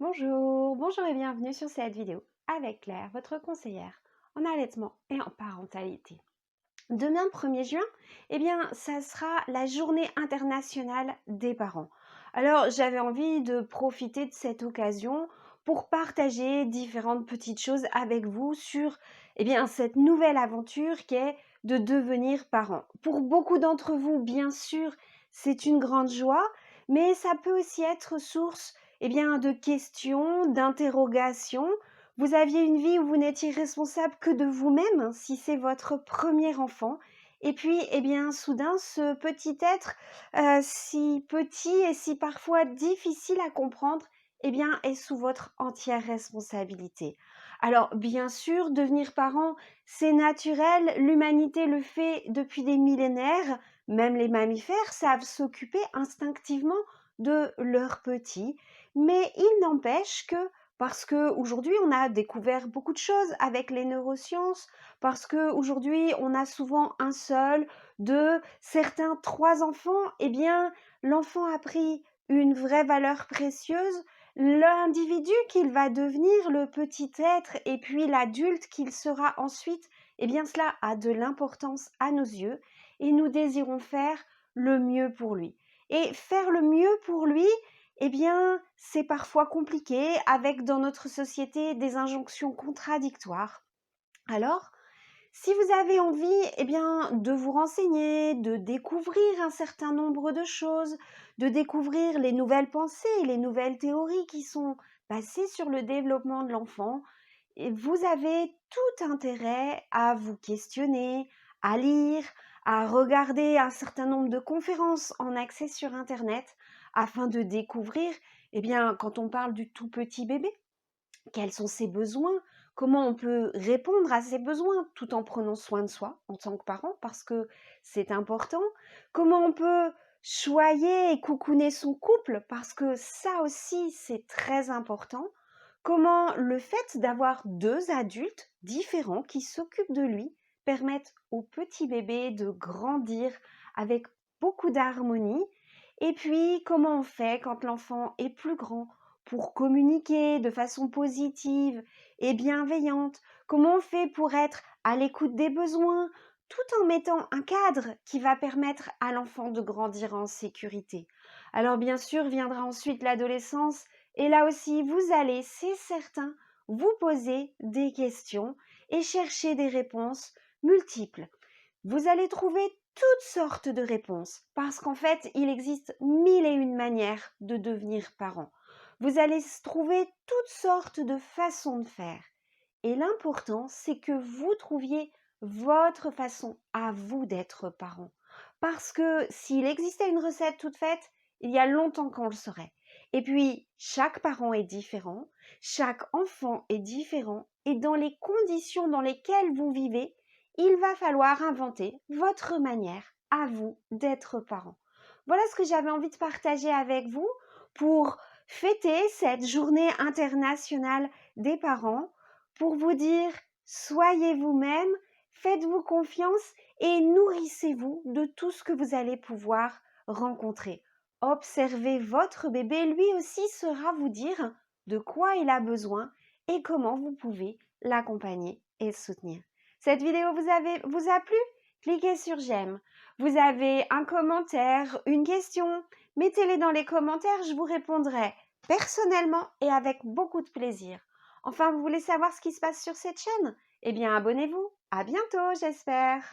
Bonjour et bienvenue sur cette vidéo avec Claire, votre conseillère en allaitement et en parentalité. Demain, 1er juin, ça sera la journée internationale des parents. Alors, j'avais envie de profiter de cette occasion pour partager différentes petites choses avec vous sur cette nouvelle aventure qui est de devenir parent. Pour beaucoup d'entre vous, bien sûr, c'est une grande joie, mais ça peut aussi être source de questions, d'interrogations. Vous aviez une vie où vous n'étiez responsable que de vous-même, si c'est votre premier enfant. Et puis, soudain, ce petit être, si petit et si parfois difficile à comprendre, est sous votre entière responsabilité. Alors, bien sûr, devenir parent, c'est naturel, l'humanité le fait depuis des millénaires. Même les mammifères savent s'occuper instinctivement de leurs petits. Mais il n'empêche que parce qu'aujourd'hui, on a découvert beaucoup de choses avec les neurosciences, parce qu'aujourd'hui, on a souvent un seul, deux, certains trois enfants, l'enfant a pris une vraie valeur précieuse. L'individu qu'il va devenir, le petit être, et puis l'adulte qu'il sera ensuite, cela a de l'importance à nos yeux et nous désirons faire le mieux pour lui. Et faire le mieux pour lui, c'est parfois compliqué avec dans notre société des injonctions contradictoires. Alors, si vous avez envie de vous renseigner, de découvrir un certain nombre de choses, de découvrir les nouvelles pensées, les nouvelles théories qui sont basées sur le développement de l'enfant, et vous avez tout intérêt à vous questionner, à lire, à regarder un certain nombre de conférences en accès sur Internet afin de découvrir, quand on parle du tout petit bébé, quels sont ses besoins, comment on peut répondre à ses besoins tout en prenant soin de soi en tant que parent, parce que c'est important, comment on peut choyer et coucouner son couple, parce que ça aussi c'est très important, comment le fait d'avoir deux adultes différents qui s'occupent de lui permettent au petit bébé de grandir avec beaucoup d'harmonie, et puis comment on fait quand l'enfant est plus grand pour communiquer de façon positive et bienveillante, comment on fait pour être à l'écoute des besoins, tout en mettant un cadre qui va permettre à l'enfant de grandir en sécurité. Alors bien sûr, viendra ensuite l'adolescence, et là aussi, vous allez, c'est certain, vous poser des questions et chercher des réponses multiples. Vous allez trouver toutes sortes de réponses parce qu'en fait, il existe mille et une manières de devenir parent. Vous allez trouver toutes sortes de façons de faire. Et l'important, c'est que vous trouviez votre façon à vous d'être parent. Parce que s'il existait une recette toute faite, il y a longtemps qu'on le saurait. Et puis, chaque parent est différent, chaque enfant est différent, et dans les conditions dans lesquelles vous vivez, il va falloir inventer votre manière à vous d'être parent. Voilà ce que j'avais envie de partager avec vous pour fêter cette journée internationale des parents, pour vous dire soyez vous-même, faites-vous confiance et nourrissez-vous de tout ce que vous allez pouvoir rencontrer. Observez votre bébé, lui aussi saura vous dire de quoi il a besoin et comment vous pouvez l'accompagner et le soutenir. Cette vidéo vous a plu? Cliquez sur j'aime. Vous avez un commentaire, une question? Mettez-les dans les commentaires, je vous répondrai personnellement et avec beaucoup de plaisir. Enfin, vous voulez savoir ce qui se passe sur cette chaîne? Abonnez-vous. À bientôt, j'espère.